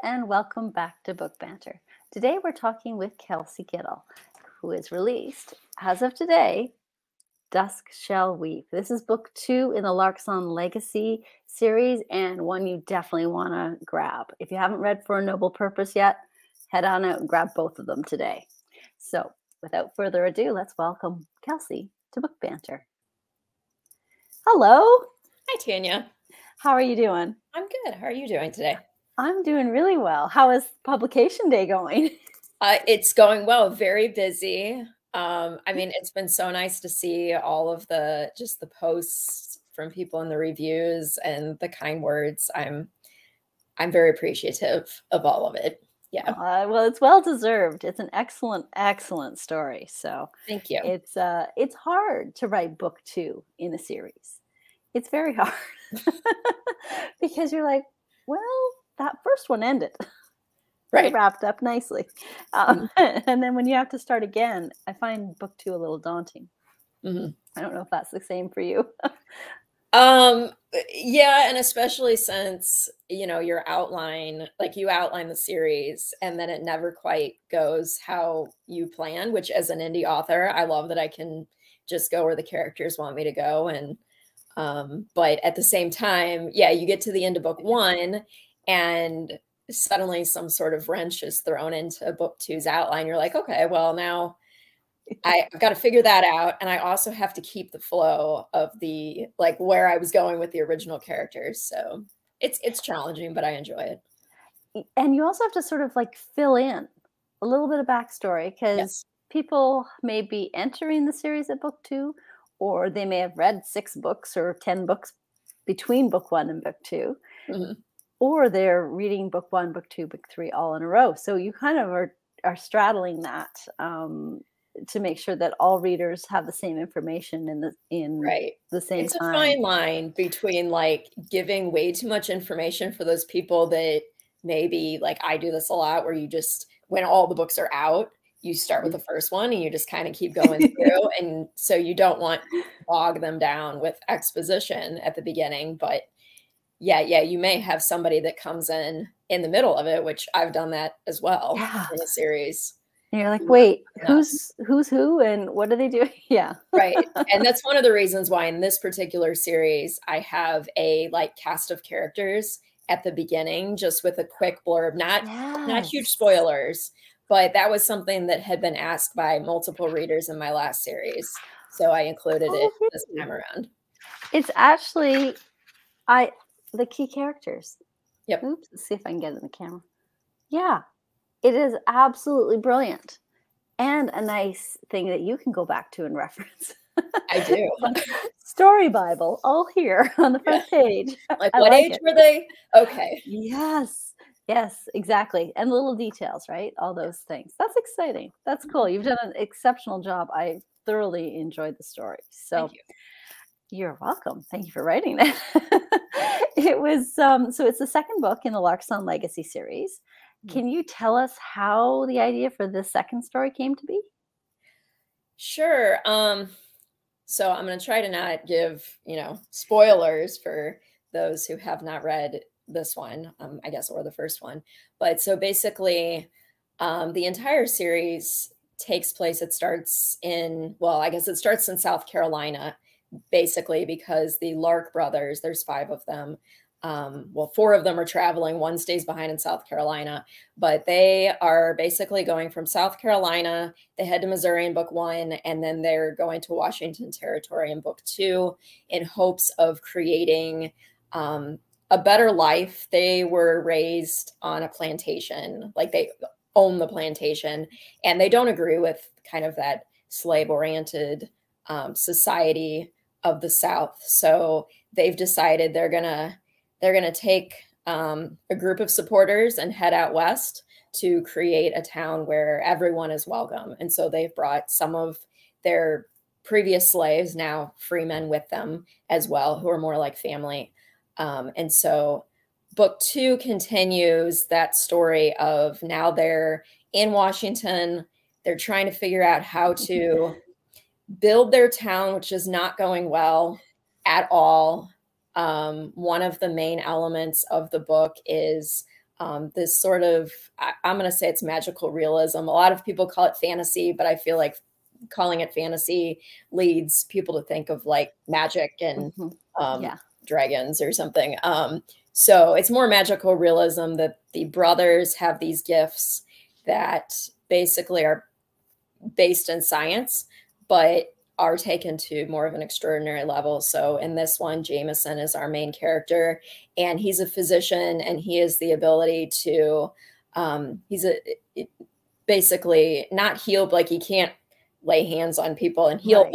and welcome back to Book Banter. Today we're talking with Kelsey Gietl, who is released, as of today, Dusk Shall Weep. This is book 2 in the Larksong Legacy series and one you definitely want to grab. If you haven't read For a Noble Purpose yet, head on out and grab both of them today. So without further ado, let's welcome Kelsey to Book Banter. Hello. Hi, Tanya. How are you doing? I'm good. How are you doing today? I'm doing really well. How is publication day going? It's going well. Very busy. I mean, it's been so nice to see all of the posts from people in the reviews and the kind words. I'm very appreciative of all of it. Yeah. Well, it's well deserved. It's an excellent story. So thank you. It's hard to write book 2 in a series. It's very hard because you're like, well, that first one ended. Right. It wrapped up nicely. And then when you have to start again, I find book 2 a little daunting. Mm-hmm. I don't know if that's the same for you. Yeah, and especially since, your outline, like you outline the series and then it never quite goes how you plan, which as an indie author, I love that I can just go where the characters want me to go. And but at the same time, yeah, you get to the end of book 1 and suddenly some sort of wrench is thrown into book 2's outline. You're like, okay, well, now I've got to figure that out. And I also have to keep the flow of the, like, where I was going with the original characters. So it's challenging, but I enjoy it. And you also have to sort of like fill in a little bit of backstory because people may be entering the series at book 2, or they may have read 6 books or 10 books between book 1 and book 2. Mm-hmm. Or they're reading book 1, book 2, book 3 all in a row. So you kind of are straddling that to make sure that all readers have the same information in the same time. It's a fine line between like giving way too much information for those people that maybe, like I do this a lot, where you just, when all the books are out, you start with the first one and you just kind of keep going through. And so you don't want to bog them down with exposition at the beginning, but yeah, you may have somebody that comes in the middle of it, which I've done that as well in a series. And you're like, wait, who's who and what are they doing? Yeah. Right. And that's one of the reasons why in this particular series, I have a like cast of characters at the beginning, just with a quick blurb, not huge spoilers, but that was something that had been asked by multiple readers in my last series. So I included it this time around. It's actually, the key characters. Yep. Oops, let's see if I can get it in the camera. Yeah, it is absolutely brilliant. And a nice thing that you can go back to and reference. I do. Story Bible, all here on the front page. Like, what age were they? Okay. Yes, exactly. And little details, right? All those things. That's exciting. That's cool. You've done an exceptional job. I thoroughly enjoyed the story. So thank you. You're welcome. Thank you for writing that. It was, so it's the second book in the Larksong Legacy series. Can you tell us how the idea for the second story came to be? Sure. So I'm going to try to not give, spoilers for those who have not read this one, I guess, or the first one. But so basically, the entire series takes place, it starts in South Carolina, basically because the Lark brothers, there's 5 of them. 4 of them are traveling. 1 stays behind in South Carolina, but they are basically going from South Carolina. They head to Missouri in book 1, and then they're going to Washington Territory in book 2 in hopes of creating a better life. They were raised on a plantation, like they own the plantation, and they don't agree with kind of that slave-oriented society of the South. So they've decided they're gonna take a group of supporters and head out west to create a town where everyone is welcome. And so they've brought some of their previous slaves, now free men, with them as well, who are more like family. And so book 2 continues that story of now they're in Washington. They're trying to figure out how to build their town, which is not going well at all. One of the main elements of the book is this sort of, I'm going to say it's magical realism. A lot of people call it fantasy, but I feel like calling it fantasy leads people to think of like magic and dragons or something. So it's more magical realism that the brothers have these gifts that basically are based in science, but are taken to more of an extraordinary level. So in this one, Jameson is our main character, and he's a physician, and he has the ability to, basically not heal, like he can't lay hands on people and heal them,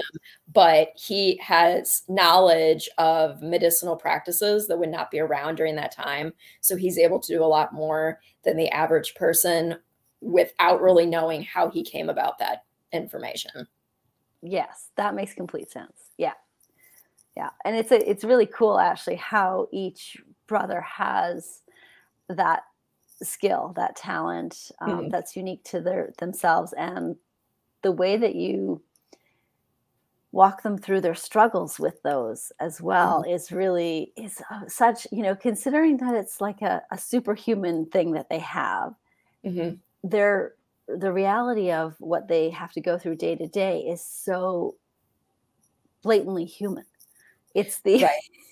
but he has knowledge of medicinal practices that would not be around during that time. So he's able to do a lot more than the average person without really knowing how he came about that information. Yes, that makes complete sense. Yeah. Yeah. And it's really cool actually how each brother has that skill, that talent, that's unique to themselves, and the way that you walk them through their struggles with those as well is really such, considering that it's like a superhuman thing that they have. The reality of what they have to go through day to day is so blatantly human. It's the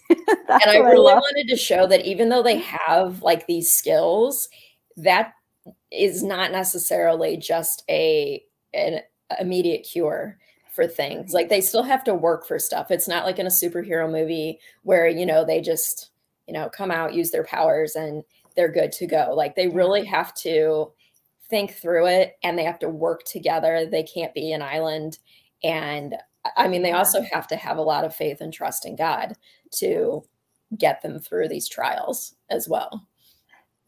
and I really wanted to show that even though they have like these skills, that is not necessarily just an immediate cure for things. Like they still have to work for stuff. It's not like in a superhero movie where, they just, come out, use their powers, and they're good to go. Like they really have to think through it, and they have to work together. They can't be an island. And I mean, they also have to have a lot of faith and trust in God to get them through these trials as well.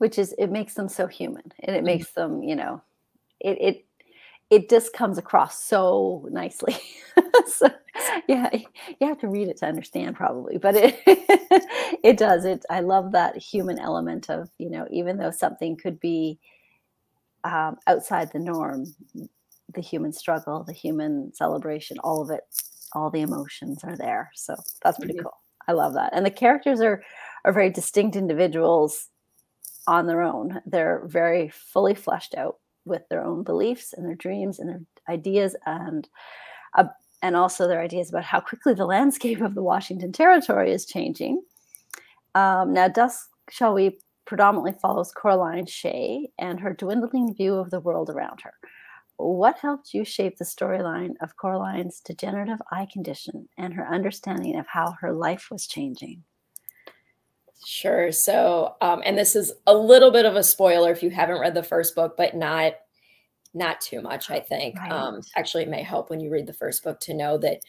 It makes them so human, and it makes them, it just comes across so nicely. So, yeah, you have to read it to understand probably, but it does. I love that human element of, even though something could be outside the norm, the human struggle, the human celebration, all of it, all the emotions are there. So that's pretty cool. I love that. And the characters are very distinct individuals on their own. They're very fully fleshed out with their own beliefs and their dreams and their ideas, and also their ideas about how quickly the landscape of the Washington Territory is changing. Now, Dusk Shall Weep predominantly follows Coraline Shea and her dwindling view of the world around her. What helped you shape the storyline of Coraline's degenerative eye condition and her understanding of how her life was changing? Sure. So, and this is a little bit of a spoiler if you haven't read the first book, but not too much, I think. Actually, it may help when you read the first book to know that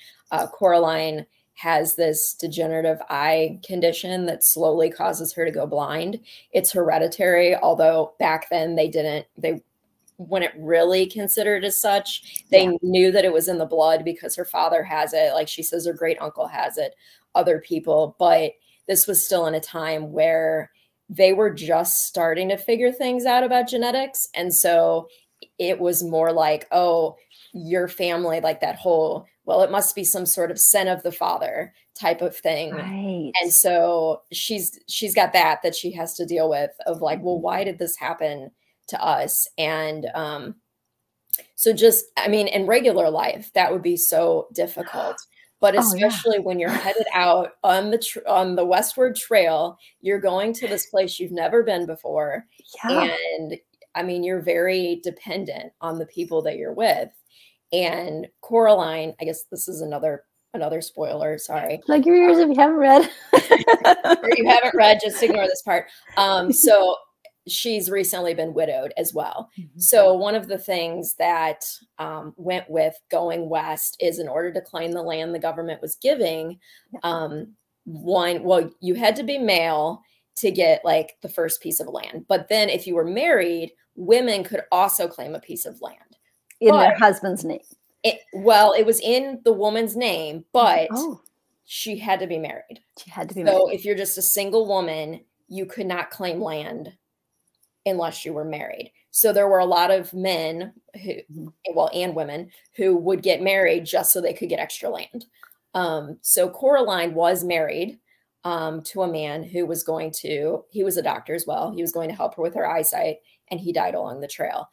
Coraline has this degenerative eye condition that slowly causes her to go blind. It's hereditary, although back then they wouldn't really consider it as such. They knew that it was in the blood because her father has it. Like she says, her great uncle has it, other people. But this was still in a time where they were just starting to figure things out about genetics. And so it was more like, oh, your family, like that whole, well, it must be some sort of sin of the father type of thing. Right. And so she's got that she has to deal with, of like, well, why did this happen to us? And so just, I mean, in regular life, that would be so difficult. But especially when you're headed out on the westward trail, you're going to this place you've never been before. And I mean, you're very dependent on the people that you're with. And Coraline, I guess this is another spoiler, sorry. Plug your ears if you haven't read. Or you haven't read, just ignore this part. So she's recently been widowed as well. So one of the things that went with going west is, in order to claim the land the government was giving, you had to be male to get like the first piece of land. But then if you were married, women could also claim a piece of land. In their husband's name. It was in the woman's name, but she had to be married. She had to be married. So if you're just a single woman, you could not claim land unless you were married. So there were a lot of men and women who would get married just so they could get extra land. So Coraline was married, to a man who was going to, he was a doctor as well. He was going to help her with her eyesight, and he died along the trail.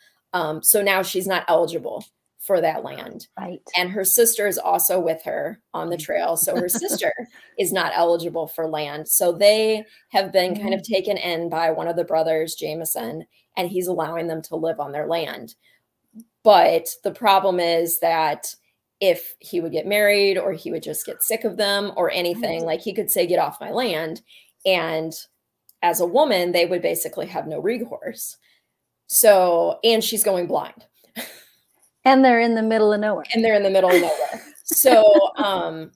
So now she's not eligible for that land. Right. And her sister is also with her on the trail. So her sister is not eligible for land. So they have been kind of taken in by one of the brothers, Jameson, and he's allowing them to live on their land. But the problem is that if he would get married, or he would just get sick of them or anything, like he could say, get off my land. And as a woman, they would basically have no recourse. So, and she's going blind. And they're in the middle of nowhere. And they're in the middle of nowhere. So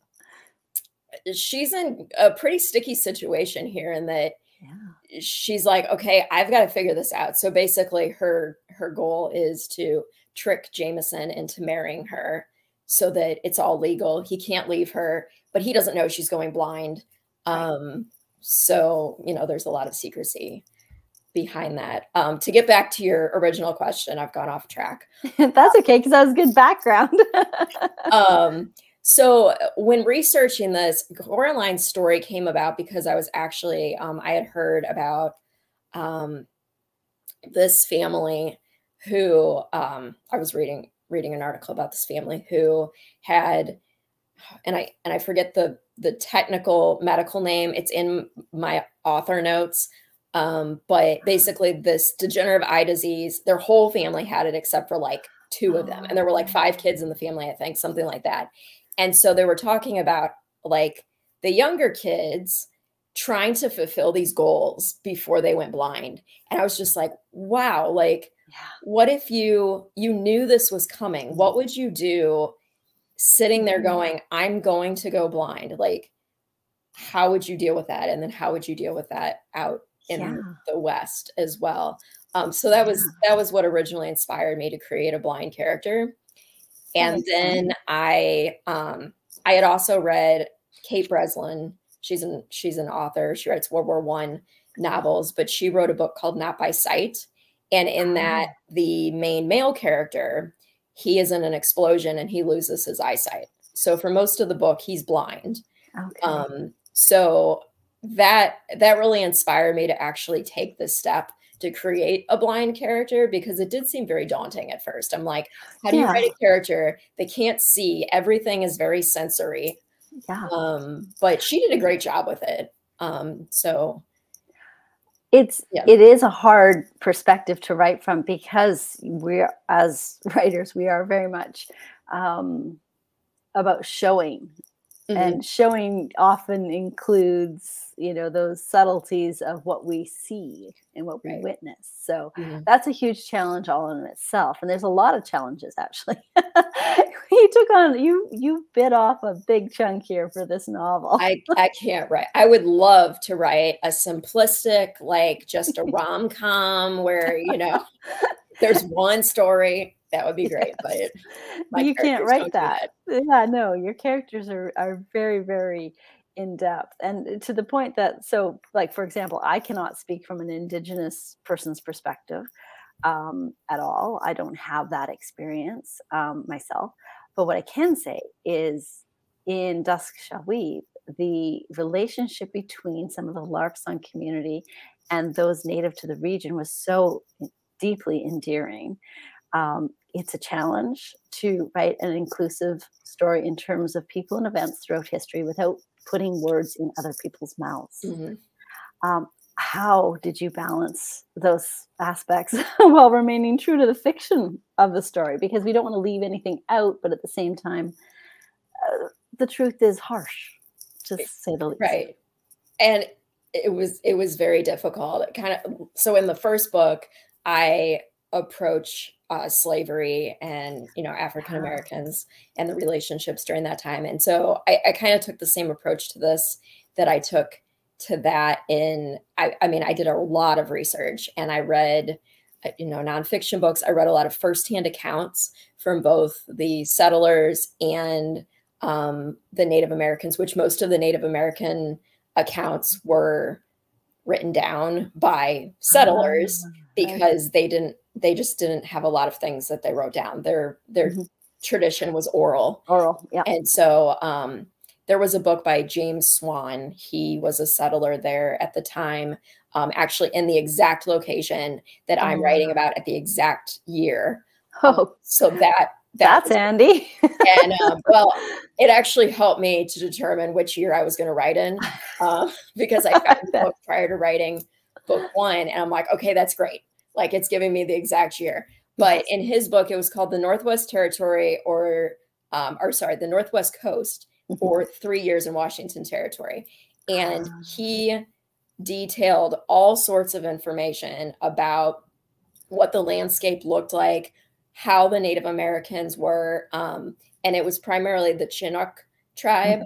she's in a pretty sticky situation here, in that she's like, okay, I've got to figure this out. So basically her goal is to trick Jameson into marrying her so that it's all legal. He can't leave her, but he doesn't know she's going blind. So, you know, there's a lot of secrecy behind that. To get back to your original question, I've gone off track. That's okay, because that was good background. So when researching this, Coraline's story came about because I was actually, I had heard about this family who, I was reading an article about this family who had, and I forget the technical medical name. It's in my author notes. But basically this degenerative eye disease, their whole family had it except for like 2 of them. And there were like 5 kids in the family, I think, something like that. And so they were talking about like the younger kids trying to fulfill these goals before they went blind. And I was just like, wow, like, what if you knew this was coming? What would you do sitting there going, I'm going to go blind? Like, how would you deal with that? And then how would you deal with that out in the West as well? So that was what originally inspired me to create a blind character. And then I had also read Kate Breslin. She's an author. She writes World War I novels, but she wrote a book called Not by Sight. And in that, the main male character, he is in an explosion and he loses his eyesight. So for most of the book, he's blind. So that really inspired me to actually take this step to create a blind character, because it did seem very daunting at first. I'm like, how do you write a character they can't see? Everything is very sensory. But she did a great job with it. So it is a hard perspective to write from, because we're, as writers, we are very much about showing. And showing often includes, you know, those subtleties of what we see and what we witness. So that's a huge challenge all in itself. And there's a lot of challenges, actually. You bit off a big chunk here for this novel. I can't write. I would love to write a simplistic, like just a rom-com where, you know, there's one story. That would be great, but you can't write that. Yeah, no, your characters are very, very in depth, and to the point that, so like, for example, I cannot speak from an Indigenous person's perspective at all. I don't have that experience myself, but what I can say is, in Dusk Shall Weep, the relationship between some of the Larksong community and those native to the region was so deeply endearing. It's a challenge to write an inclusive story in terms of people and events throughout history without putting words in other people's mouths. How did you balance those aspects while remaining true to the fiction of the story? Because we don't want to leave anything out, but at the same time, the truth is harsh, to say the least. Right. And it was very difficult. So in the first book, I approach slavery and, you know, African Americans and the relationships during that time. And so I kind of took the same approach to this that I took to that I mean, I did a lot of research, and I read, you know, nonfiction books. I read a lot of firsthand accounts from both the settlers and the Native Americans, which most of the Native American accounts were written down by settlers because they just didn't have a lot of things that they wrote down. Their tradition was oral. Yeah. And so there was a book by James Swan. He was a settler there at the time, actually in the exact location that I'm writing about at the exact year. Oh, so that's handy. And well, it actually helped me to determine which year I was going to write in, because I found the book prior to writing book 1, and I'm like, okay, that's great. Like, it's giving me the exact year. But in his book, it was called The Northwest Territory, or sorry, The Northwest Coast, or 3 Years in Washington Territory. And he detailed all sorts of information about what the landscape looked like, how the Native Americans were, and it was primarily the Chinook tribe.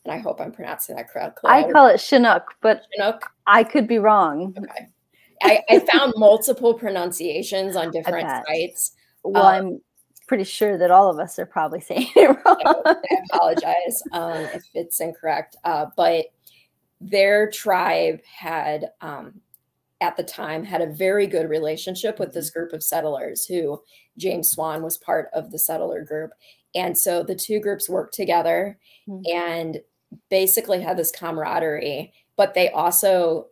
And I hope I'm pronouncing that correctly. I call it Chinook, but Chinook? I could be wrong. Okay. I found multiple pronunciations on different sites. Well, I'm pretty sure that all of us are probably saying it wrong. I apologize if it's incorrect. But their tribe had, at the time, had a very good relationship with this group of settlers who James Swan was part of the settler group. And so the two groups worked together and basically had this camaraderie, but they also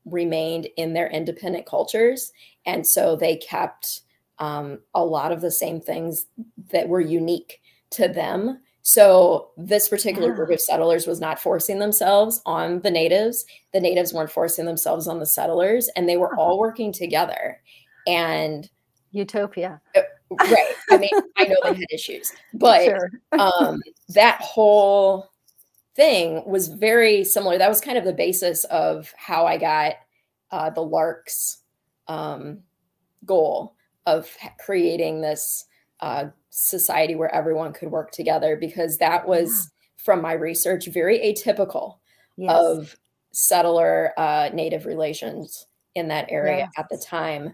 remained in their independent cultures. And so they kept a lot of the same things that were unique to them. So this particular group of settlers was not forcing themselves on the natives. The natives weren't forcing themselves on the settlers, and they were all working together. And utopia. Right. I mean, I know they had issues, but that whole thing was very similar. That was kind of the basis of how I got the Larks goal of creating this society where everyone could work together, because that was, from my research, very atypical of settler native relations in that area at the time.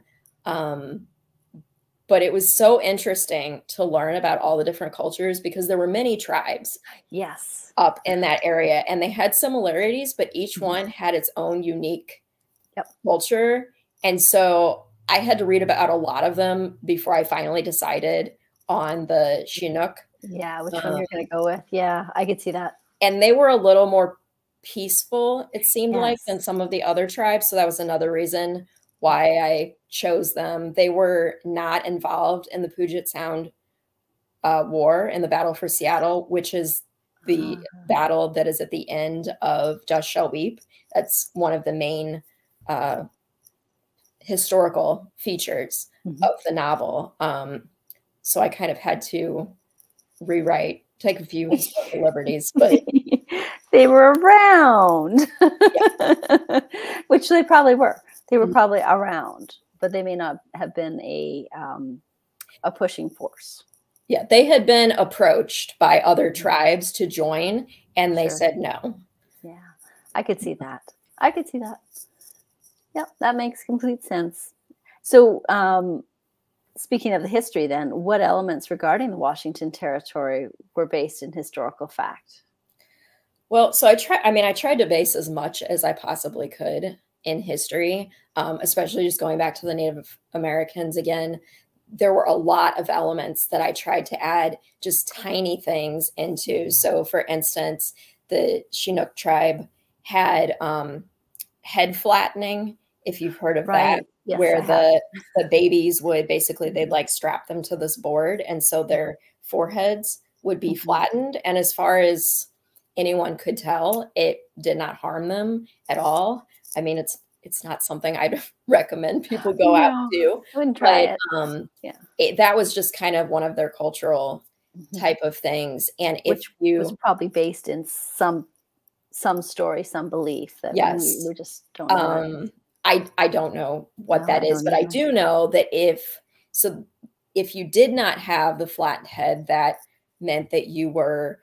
But it was so interesting to learn about all the different cultures, because there were many tribes up in that area, and they had similarities, but each one had its own unique culture. And so I had to read about a lot of them before I finally decided on the Chinook. Yeah, which one you're going to go with. Yeah, I could see that. And they were a little more peaceful, it seemed like, than some of the other tribes. So that was another reason why I chose them. They were not involved in the Puget Sound War and the Battle for Seattle, which is the battle that is at the end of Dusk Shall Weep. That's one of the main historical features of the novel. So I kind of had to take a few liberties, but they were around, which they probably were. They were probably around, but they may not have been a pushing force. Yeah, they had been approached by other tribes to join, and they said no. Yeah, I could see that. I could see that. Yep, that makes complete sense. So, speaking of the history, then, what elements regarding the Washington Territory were based in historical fact? Well, so I tried to base as much as I possibly could in history, especially just going back to the Native Americans again. There were a lot of elements that I tried to add just tiny things into. So, for instance, the Chinook tribe had head flattening, if you've heard of that. Yes, where the babies would basically, they'd like strap them to this board, and so their foreheads would be flattened. And as far as anyone could tell, it did not harm them at all. I mean, it's not something I'd recommend people go out to. Wouldn't try it. That was just kind of one of their cultural type of things. And which was probably based in some story, some belief that we just don't know. I don't know what that is, but I do know that if you did not have the flattened head, that meant that you were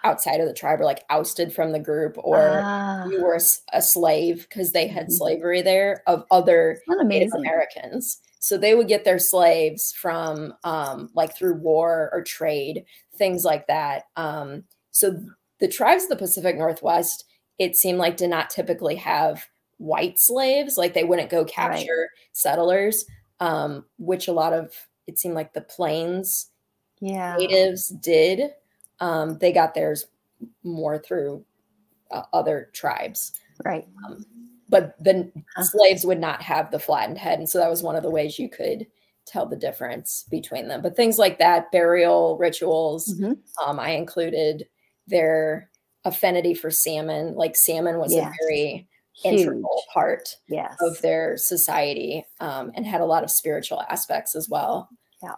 outside of the tribe, or like ousted from the group, or you were a slave, because they had slavery there of other Native Americans. So they would get their slaves from like through war or trade, things like that. So the tribes of the Pacific Northwest, it seemed like, did not typically have white slaves. Like, they wouldn't go capture settlers, which a lot of, it seemed like, the Plains natives did. They got theirs more through other tribes. Right. But the slaves would not have the flattened head. And so that was one of the ways you could tell the difference between them. But things like that, burial rituals, I included their affinity for salmon. Like salmon was a very integral part of their society, and had a lot of spiritual aspects as well. Yeah.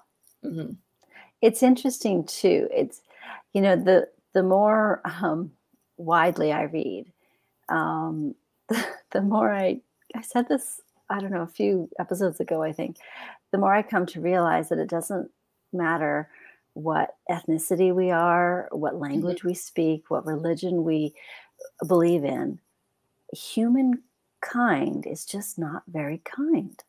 It's interesting too. It's, you know, the more widely I read, the more I said this, I don't know, a few episodes ago, I think, the more I come to realize that it doesn't matter what ethnicity we are, what language we speak, what religion we believe in. Humankind is just not very kind.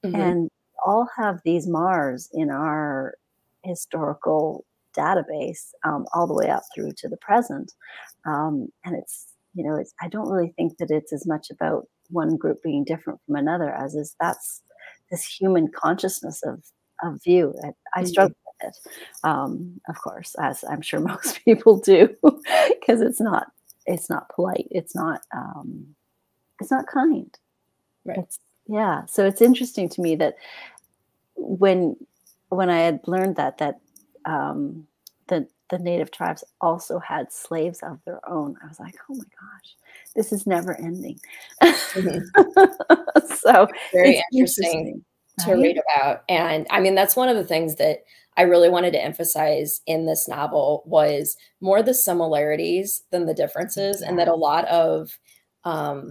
And all have these Mars in our historical database, all the way up through to the present. And it's, you know, it's, I don't really think that it's as much about one group being different from another as is that's this human consciousness of view. I struggle with it, of course, as I'm sure most people do, because it's not polite. It's not kind. Right. Yeah. So it's interesting to me that when I had learned that the native tribes also had slaves of their own, I was like, oh my gosh, this is never ending. So very interesting to read about. And I mean, that's one of the things that I really wanted to emphasize in this novel was more the similarities than the differences. And that a lot of, I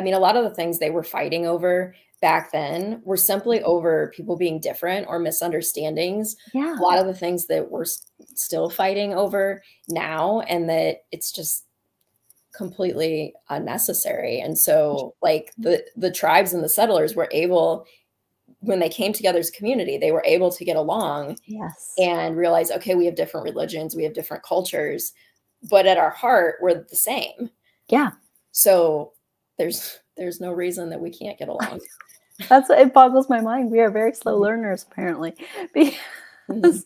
mean, a lot of the things they were fighting over back then were simply over people being different or misunderstandings. Yeah. A lot of the things that we're still fighting over now, and that it's just completely unnecessary. And so like the tribes and the settlers were able, when they came together as a community, they were able to get along and realize, okay, we have different religions, we have different cultures, but at our heart, we're the same. Yeah. So there's no reason that we can't get along. It boggles my mind. We are very slow learners, apparently, because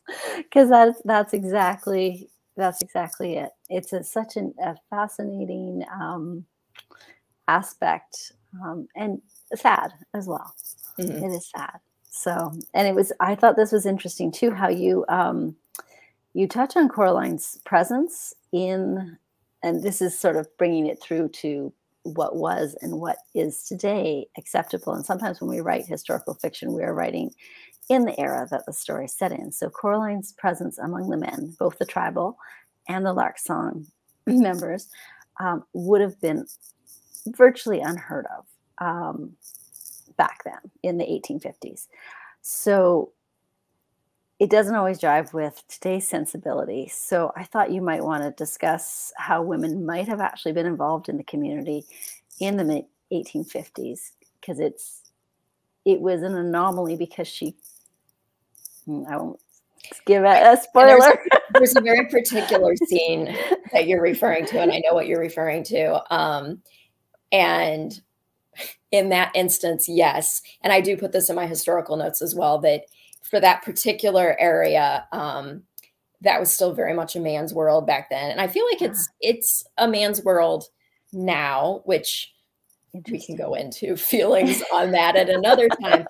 that's exactly it. It's such a fascinating aspect, and sad as well. It is sad. So, and I thought this was interesting too, how you touch on Coraline's presence in, and this is sort of bringing it through to what was and what is today acceptable. And sometimes when we write historical fiction, we are writing in the era that the story is set in. So Coraline's presence among the men, both the tribal and the Larksong members, would have been virtually unheard of back then in the 1850s. So it doesn't always jive with today's sensibility. So I thought you might want to discuss how women might have actually been involved in the community in the mid 1850s, because it was an anomaly because I won't give a spoiler. There's a very particular scene that you're referring to, and I know what you're referring to. And in that instance, yes. And I do put this in my historical notes as well, that for that particular area, that was still very much a man's world back then. And I feel like it's a man's world now, which we can go into feelings on that at another time.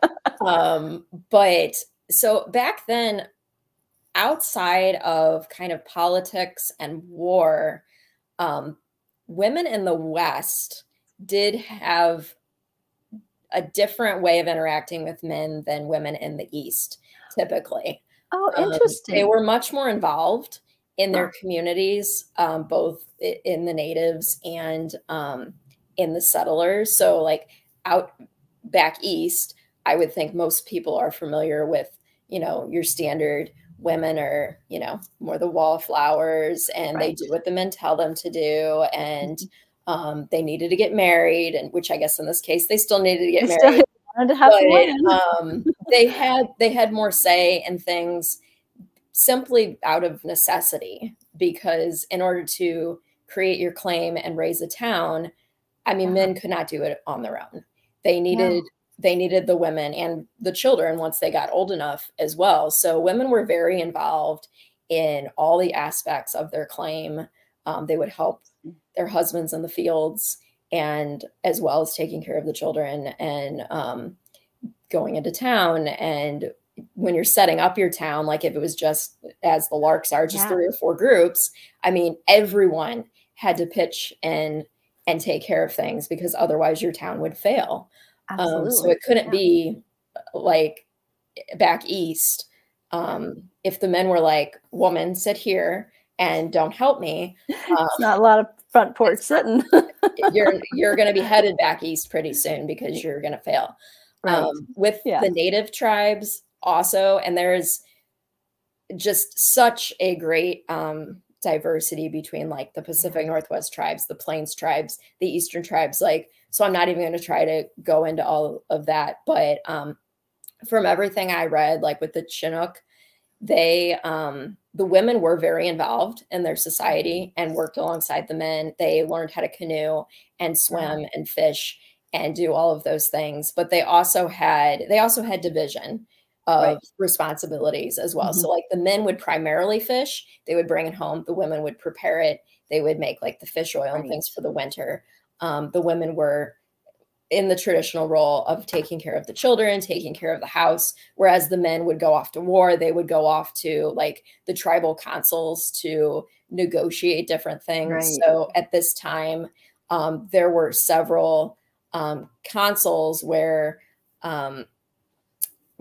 But so back then, outside of kind of politics and war, women in the West did have a different way of interacting with men than women in the East, typically. Oh, interesting. They were much more involved in their communities, both in the natives and in the settlers. So like out back East, I would think most people are familiar with, you know, your standard women are, you know, more the wallflowers, and they do what the men tell them to do. And they needed to get married, and which I guess in this case they still needed to get married. But they had more say in things simply out of necessity, because in order to create your claim and raise a town, I mean, men could not do it on their own. They needed the women and the children once they got old enough as well. So women were very involved in all the aspects of their claim. They would help their husbands in the fields, and as well as taking care of the children and going into town. And when you're setting up your town, like if it was just as the Larks are, just 3 or 4 groups, I mean, everyone had to pitch in and take care of things, because otherwise your town would fail. So it couldn't be like back east. If the men were like, woman, sit here and don't help me. It's not a lot of front porch sitting. you're going to be headed back east pretty soon, because you're going to fail. Right. With the native tribes also, and there's just such a great diversity between like the Pacific Northwest tribes, the Plains tribes, the Eastern tribes. Like, so I'm not even going to try to go into all of that, but from everything I read, like with the Chinook, they the women were very involved in their society and worked alongside the men. They learned how to canoe and swim and fish and do all of those things, but they also had division of responsibilities as well. So like the men would primarily fish, they would bring it home, the women would prepare it, they would make like the fish oil and things for the winter. The women were in the traditional role of taking care of the children, taking care of the house, whereas the men would go off to war. They would go off to like the tribal councils to negotiate different things. So at this time, there were several consuls where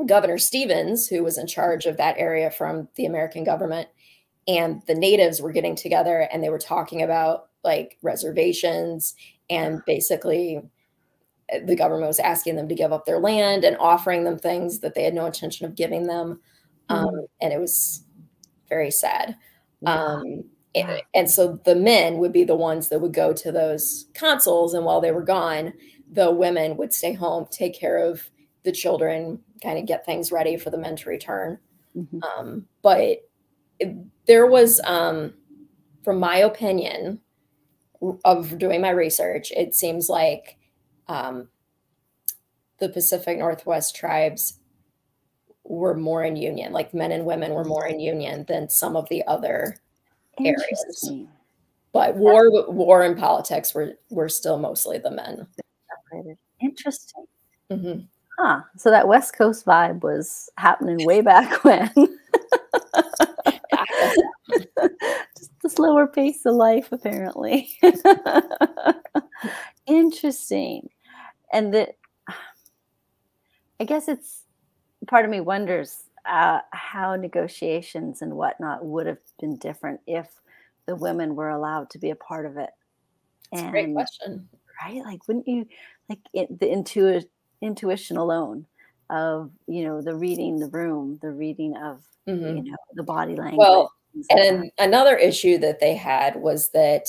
Governor Stevens, who was in charge of that area from the American government, and the natives were getting together, and they were talking about like reservations, and basically the government was asking them to give up their land and offering them things that they had no intention of giving them. And it was very sad. And so the men would be the ones that would go to those consuls, and while they were gone, the women would stay home, take care of the children, kind of get things ready for the men to return. But there was, from my opinion of doing my research, it seems like the Pacific Northwest tribes were more in union, like men and women were more in union than some of the other areas. But war and politics were still mostly the men. Interesting. So that West Coast vibe was happening way back when. Just the slower pace of life, apparently. Interesting. And I guess it's part of me wonders how negotiations and whatnot would have been different if the women were allowed to be a part of it. That's a great question. Right? Like, wouldn't you, like the intuition alone of, the reading the room, the reading of, the body language. Well, and another issue that they had was that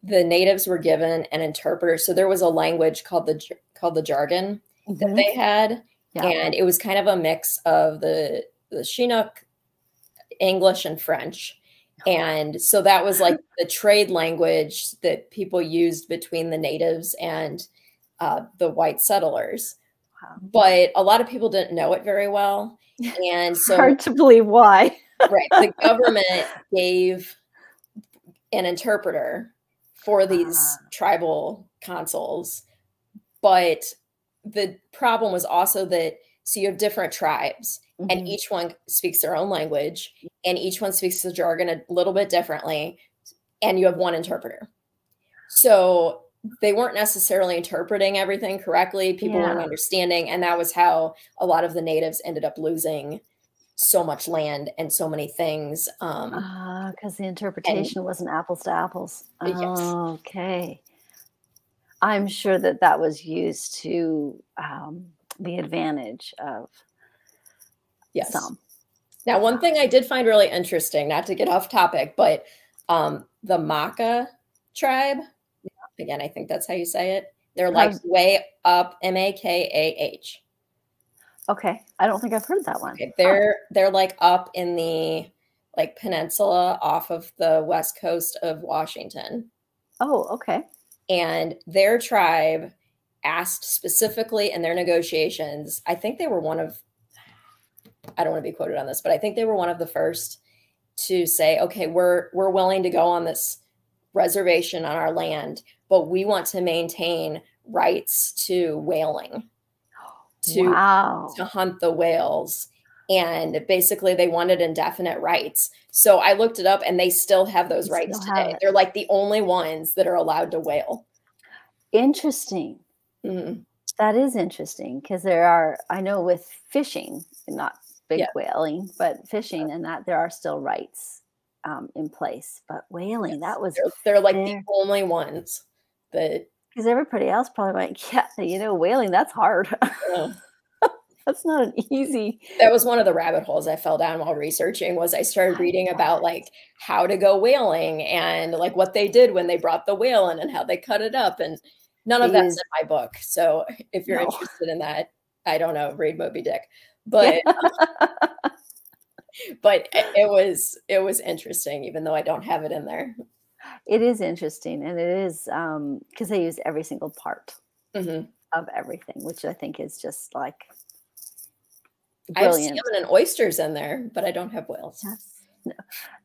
the natives were given an interpreter. So there was a language called the jargon that they had. And it was kind of a mix of the Chinook, English, and French. And so that was like the trade language that people used between the natives and the white settlers. But a lot of people didn't know it very well. And so hard to believe why. The government gave an interpreter for these tribal consuls. But the problem was also that, so you have different tribes, and each one speaks their own language, and each one speaks the jargon a little bit differently, and you have one interpreter. So they weren't necessarily interpreting everything correctly. People weren't understanding, and that was how a lot of the natives ended up losing so much land and so many things. Because the interpretation wasn't apples to apples. Yes. Okay. I'm sure that was used to the advantage of some. Now, one thing I did find really interesting, not to get off topic, but the Maka tribe, again, I think that's how you say it. They're like way up, Makah. Okay. I don't think I've heard that one. Okay. They're like up in the like peninsula off of the west coast of Washington. Oh, okay. And their tribe asked specifically in their negotiations, I think they were I don't want to be quoted on this, but I think they were one of the first to say, okay, we're willing to go on this reservation on our land, but we want to maintain rights to whaling, to Wow. hunt the whales. And basically they wanted indefinite rights. So I looked it up and they still have those They rights still have today. it. They're like the only ones that are allowed to whale. Interesting. Mhm. That is interesting because there are, I know with fishing, not big Yeah. whaling, but fishing and that there are still rights in place. But whaling, Yes. that was They're like the there only ones that because everybody else probably went, yeah, whaling, that's hard. uh, That's not an easy. that was one of the rabbit holes I fell down while researching. Was I started I reading about bet. like how to go whaling and like what they did when they brought the whale in and how they cut it up, and none of It that's is, in my book. So if you're no. interested in that, I don't know, read Moby Dick. Yeah. But it was interesting, even though I don't have it in there. It is interesting, and it is because they use every single part Hmm. of everything, which I think is just like I have brilliant. salmon and oysters in there, but I don't have whales. Yes. No,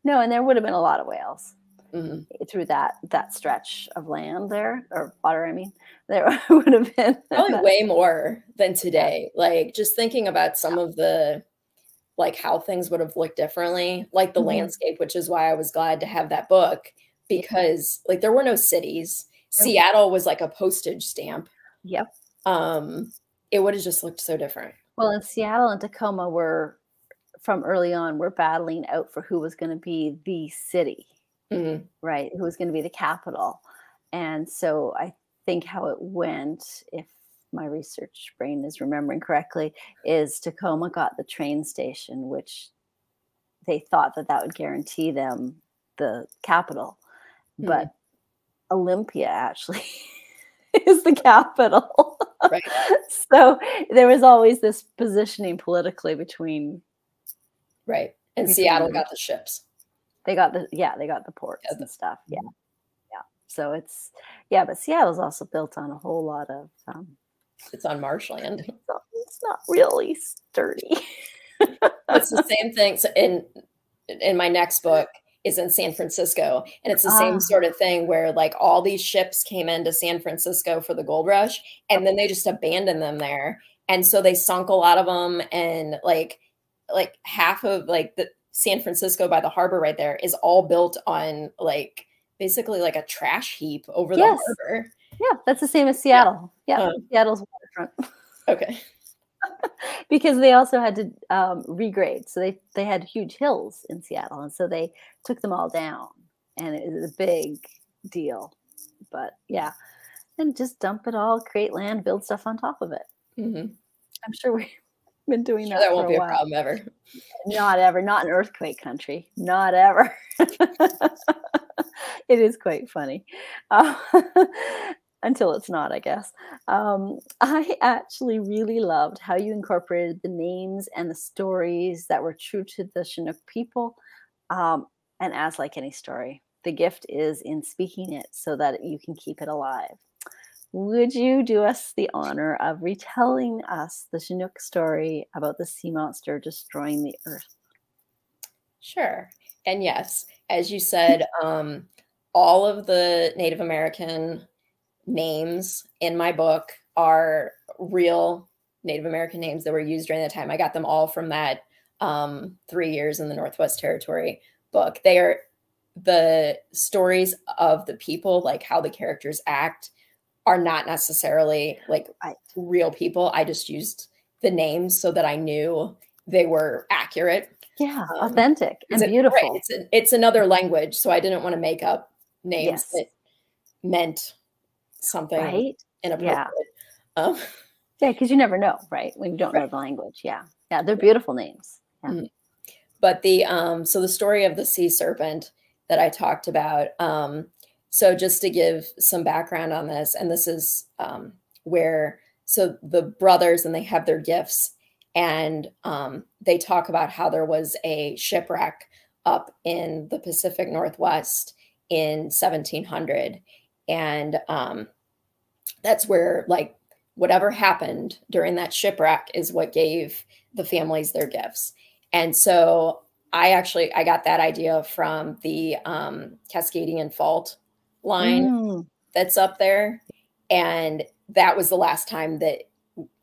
no, and there would have been a lot of whales Hmm. through that stretch of land there, or water. I mean, there would have been Probably that. way more than Yeah, today. Like just thinking about some of the like how things would have looked differently, like the mhm, landscape, which is why I was glad to have that book, yeah, because like there were no cities. no, Seattle was like a postage stamp. yep. Um, it would have just looked so different. Well, in Seattle and Tacoma were from early on. We're battling out for who was going to be the city, Mhm. right? Who was going to be the capital, and so I think how it went, if my research brain is remembering correctly, is Tacoma got the train station, which they thought that that would guarantee them the capital, Mhm. but Olympia actually is the capital. Right, So there was always this positioning politically between right. And Seattle between got the ships. they got the yeah, they got the ports Yeah, and stuff. Yeah, mhm. yeah. So it's yeah, but Seattle's also built on a whole lot of It's on marshland. it's not really sturdy. It's the same thing. So in my next book is in San Francisco, and it's the same Ah, sort of thing where like all these ships came into San Francisco for the gold rush, and then they just abandoned them there, and so they sunk a lot of them, and like half of like the San Francisco by the harbor right there is all built on like basically like a trash heap over the yes. harbor. Yeah, that's the same as Yeah. Seattle. Yeah, Seattle's waterfront. Okay. Because they also had to regrade. So they had huge hills in Seattle, and so they took them all down, and it was a big deal. But yeah, and just dump it all, create land, build stuff on top of it. Hmm. I'm sure we've been doing Sure, that that for won't a be a while. problem ever. Not ever, not an earthquake country, not ever. It is quite funny. Uh, until it's not, I guess. I actually really loved how you incorporated the names and the stories that were true to the Chinook people. Um, and as like any story, the gift is in speaking it so that you can keep it alive. Would you do us the honor of retelling us the Chinook story about the sea monster destroying the earth? Sure. And yes, as you said, all of the Native American names in my book are real Native American names that were used during that time. I got them all from that 3 years in the Northwest Territory book. They are the stories of the people, like how the characters act, are not necessarily like Right. real people. I just used the names so that I knew they were accurate. Yeah, Um, authentic is and it right? beautiful. It's another language, so I didn't want to make up names Yes. that meant something Right? Yeah. inappropriate. Um, Yeah, because you never know, right? When you don't right. know the language. Yeah. Yeah, they're beautiful names. Yeah. Mhm. But the so the story of the sea serpent that I talked about. So just to give some background on this, and this is where so the brothers and they have their gifts, and they talk about how there was a shipwreck up in the Pacific Northwest in 1700, and that's where like whatever happened during that shipwreck is what gave the families their gifts. And so I got that idea from the Cascadian Fault line that's up there. And that was the last time that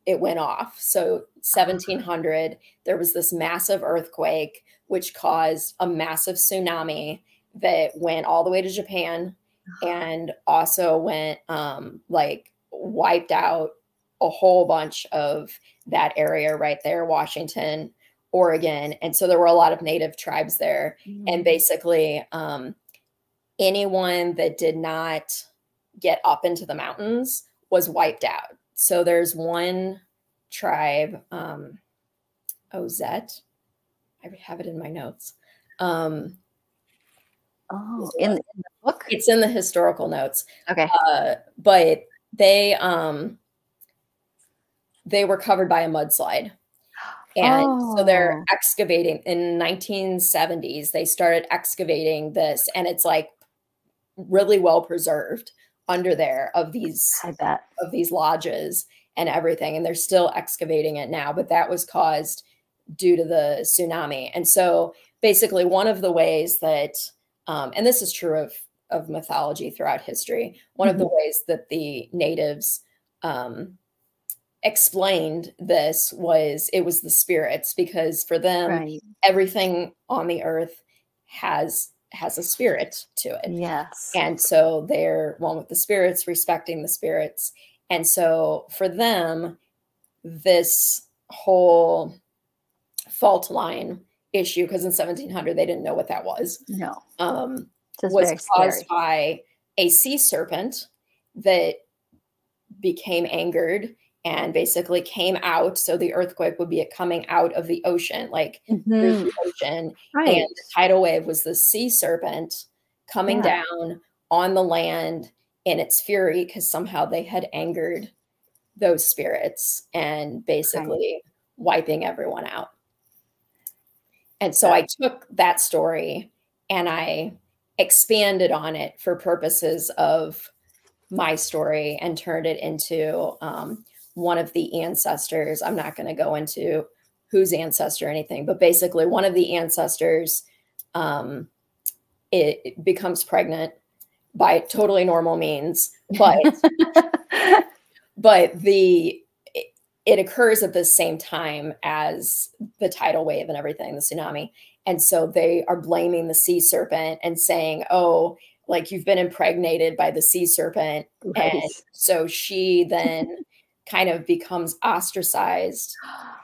it went off. So 1700, there was this massive earthquake, which caused a massive tsunami that went all the way to Japan and also went like wiped out a whole bunch of that area right there, Washington, Oregon. And so there were a lot of native tribes there. And basically anyone that did not get up into the mountains was wiped out. So there's one tribe, Ozette. I have it in my notes. In the book? It's in the historical notes. Okay. But they were covered by a mudslide. And so they're excavating in 1970s. They started excavating this, and it's like really well preserved under there of these lodges and everything. And they're still excavating it now, but that was caused due to the tsunami. And so basically one of the ways that, and this is true of mythology throughout history, one of the ways that the natives explained this was it was the spirits, because for them, everything on the earth has a spirit to it. Yes. And so they're one with the spirits, respecting the spirits. And so for them, this whole fault line issue, because in 1700, they didn't know what that was. No. Was caused by a sea serpent that became angered and basically came out. So the earthquake would be coming out of the ocean, like through the ocean. And the tidal wave was the sea serpent coming down on the land in its fury, because somehow they had angered those spirits and basically wiping everyone out. And so I took that story and I expanded on it for purposes of my story and turned it into one of the ancestors. I'm not going to go into whose ancestor or anything, but basically one of the ancestors, it becomes pregnant by totally normal means, but it occurs at the same time as the tidal wave and everything, the tsunami. And so they are blaming the sea serpent and saying, oh, like you've been impregnated by the sea serpent. And so she then kind of becomes ostracized.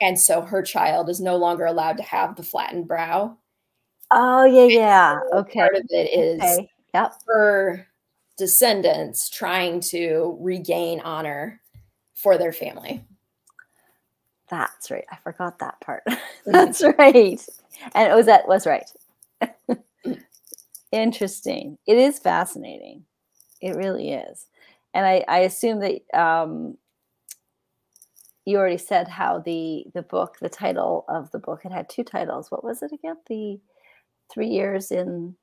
And so her child is no longer allowed to have the flattened brow. Oh, yeah. So part of it is her descendants trying to regain honor for their family. That's right. I forgot that part. That's right. And Ozette was right. Interesting. It is fascinating. It really is. And I assume that you already said how the book, the title of the book, it had two titles. What was it again? The 3 years in...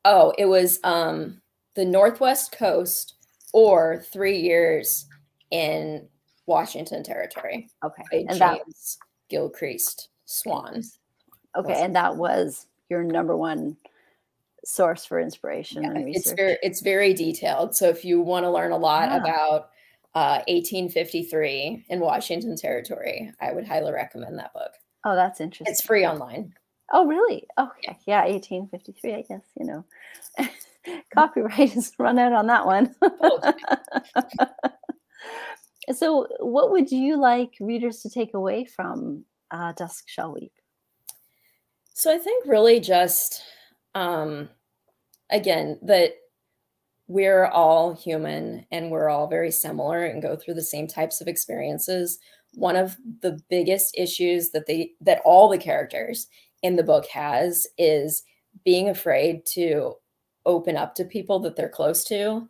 Oh, it was the Northwest Coast or 3 years in Washington Territory. Okay. And James Gilchrist Swan. Okay. And that was your number one source for inspiration and research. It's very detailed. So if you want to learn a lot about 1853 in Washington Territory, I would highly recommend that book. Oh, that's interesting. It's free online. Oh, really? Okay. Yeah, 1853, I guess, you know. Copyright has run out on that one. So what would you like readers to take away from Dusk Shall Weep? So I think really just, again, that we're all human and we're all very similar and go through the same types of experiences. One of the biggest issues that all the characters in the book has is being afraid to open up to people that they're close to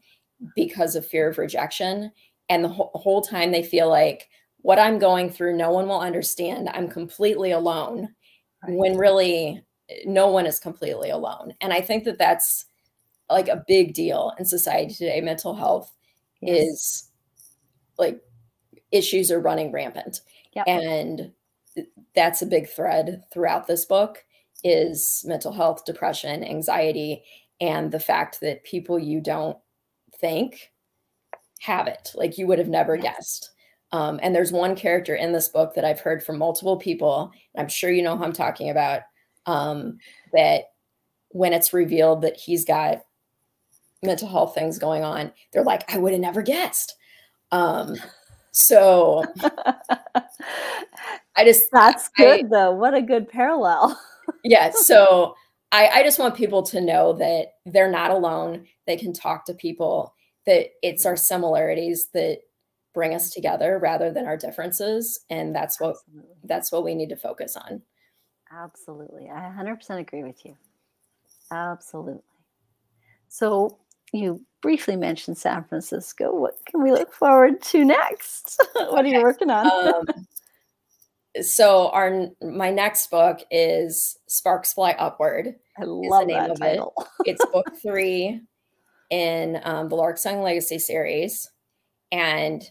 because of fear of rejection. And the whole time they feel like what I'm going through, no one will understand. I'm completely alone, when really no one is completely alone. And I think that that's like a big deal in society today. Mental health is like issues are running rampant. And that's a big thread throughout this book is mental health, depression, anxiety, and the fact that people you don't think have it, like you would have never guessed. And there's one character in this book that I've heard from multiple people, and I'm sure you know who I'm talking about, that when it's revealed that he's got mental health things going on, they're like, I would have never guessed. So that's good though. What a good parallel. Yeah. So I just want people to know that they're not alone. They can talk to people, that it's our similarities that bring us together rather than our differences. And that's what we need to focus on. Absolutely. I 100% agree with you. Absolutely. So you briefly mentioned San Francisco. What can we look forward to next? What are you working on? So my next book is Sparks Fly Upward. I love that title. It's book 3 in the Larksong Legacy series. And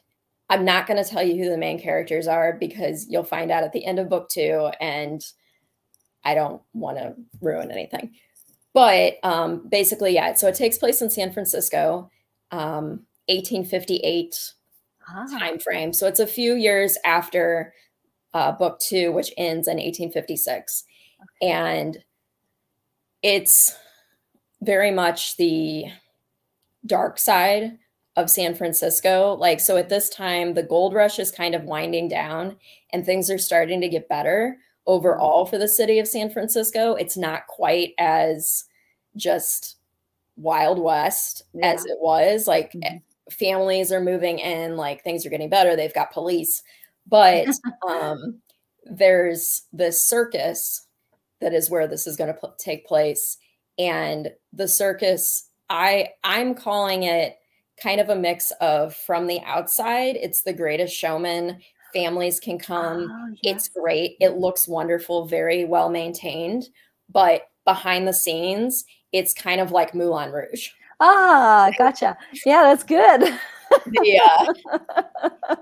I'm not going to tell you who the main characters are because you'll find out at the end of book 2, and I don't want to ruin anything. But basically, yeah, so it takes place in San Francisco, 1858 time frame. So it's a few years after book 2, which ends in 1856. Okay. And it's very much the dark side of San Francisco. Like, so at this time, the gold rush is kind of winding down and things are starting to get better overall for the city of San Francisco. It's not quite as just Wild West as it was. Like, families are moving in, like things are getting better. They've got police. But there's this circus that is where this is going to take place. And the circus, I'm calling it kind of a mix of From the Outside. It's The Greatest Showman. Families can come. Oh, yes. It's great. It looks wonderful, very well maintained. But behind the scenes, it's kind of like Moulin Rouge. Ah, gotcha. Yeah, that's good.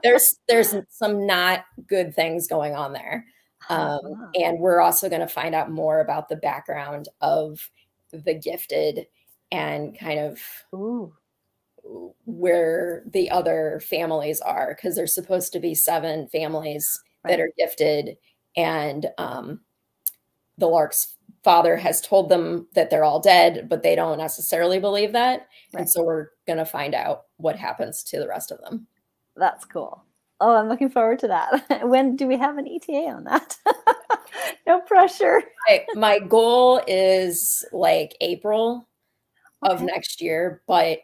There's some not good things going on there. And we're also going to find out more about the background of the gifted and kind of where the other families are, because there's supposed to be 7 families that are gifted, and the Lark's father has told them that they're all dead, but they don't necessarily believe that. And so we're going to find out what happens to the rest of them. That's cool. Oh, I'm looking forward to that. When do we have an ETA on that? No pressure. My goal is like April of next year, but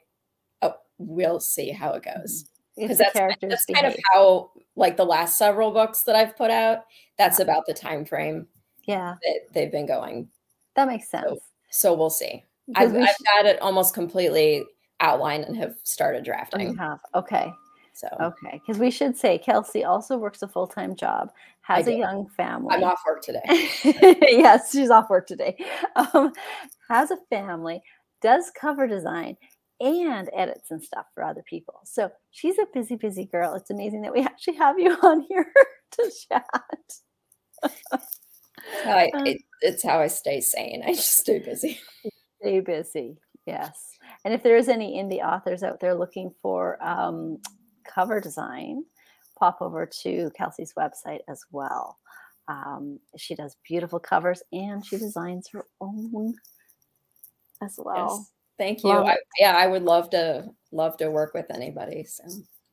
we'll see how it goes. Because that's kind of how, like, the last several books that I've put out, that's about the time frame that they've been going. That makes sense. So we'll see. I've got it almost completely outlined and have started drafting. You have. Okay. So okay, because we should say Kelsey also works a full-time job, has a young family. I'm off work today. Yes, she's off work today. Has a family, does cover design, and edits and stuff for other people. So she's a busy, busy girl. It's amazing that we actually have you on here to chat. It's how I stay sane. I just stay busy. Stay busy, yes. And if there is any indie authors out there looking for cover design, pop over to Kelsey's website as well. She does beautiful covers and she designs her own as well. Yes. Thank you. I would love to work with anybody. So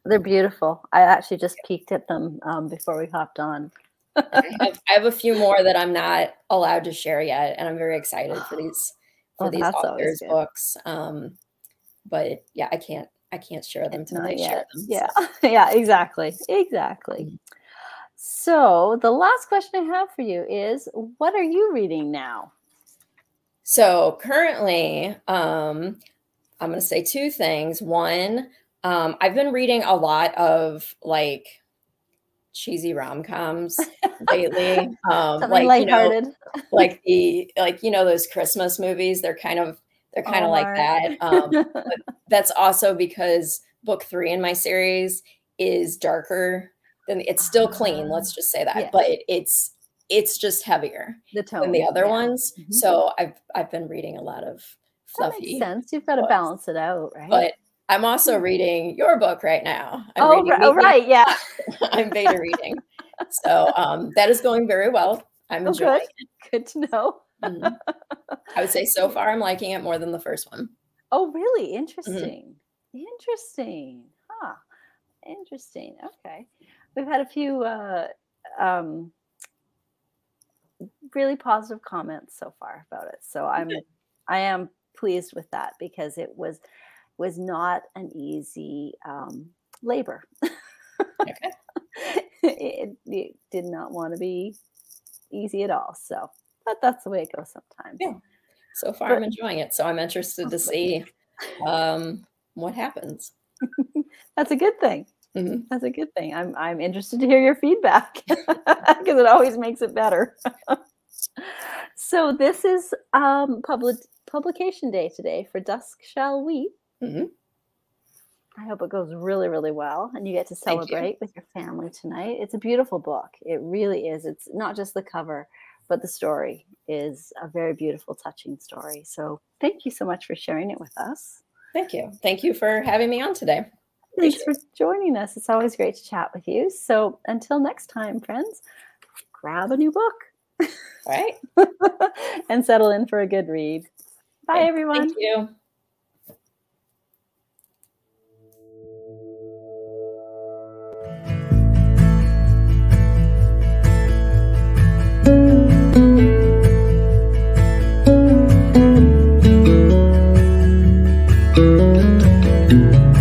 they're beautiful. I actually just peeked at them before we hopped on. I have a few more that I'm not allowed to share yet, and I'm very excited for these authors' books. But yeah, I can't share them until they share them. Yeah, so. Yeah, exactly. So the last question I have for you is, what are you reading now? So currently, I'm going to say 2 things. One, I've been reading a lot of like cheesy rom-coms lately. Like lighthearted. Those Christmas movies, they're kind of like that. But that's also because book 3 in my series is darker than, it's still clean. Let's just say that, but it's it's just heavier The tone than the other yeah. ones. So I've been reading a lot of That fluffy makes sense. You've got to books. balance it out, right? But I'm also reading your book right now. I'm Oh, reading right, yeah. I'm beta reading. So that is going very well. I'm enjoying it. Good to know. I would say so far I'm liking it more than the first one. Oh, really? Interesting. Interesting. Huh. Interesting. Okay. We've had a few really positive comments so far about it. So I am pleased with that because it was not an easy labor. Okay. It did not want to be easy at all. So, but that's the way it goes sometimes. Yeah. So far, I'm enjoying it. So I'm interested to see what happens. That's a good thing. That's a good thing. I'm interested to hear your feedback because it always makes it better. So this is publication day today for Dusk Shall Weep. I hope it goes really, really well and you get to celebrate with your family tonight. It's a beautiful book. It really is. It's not just the cover, but the story is a very beautiful, touching story. So thank you so much for sharing it with us. Thank you. Thank you for having me on today. Thanks for joining us. It's always great to chat with you. So until next time, friends, grab a new book. All right. And settle in for a good read. Bye, everyone. Thank you. Thank you.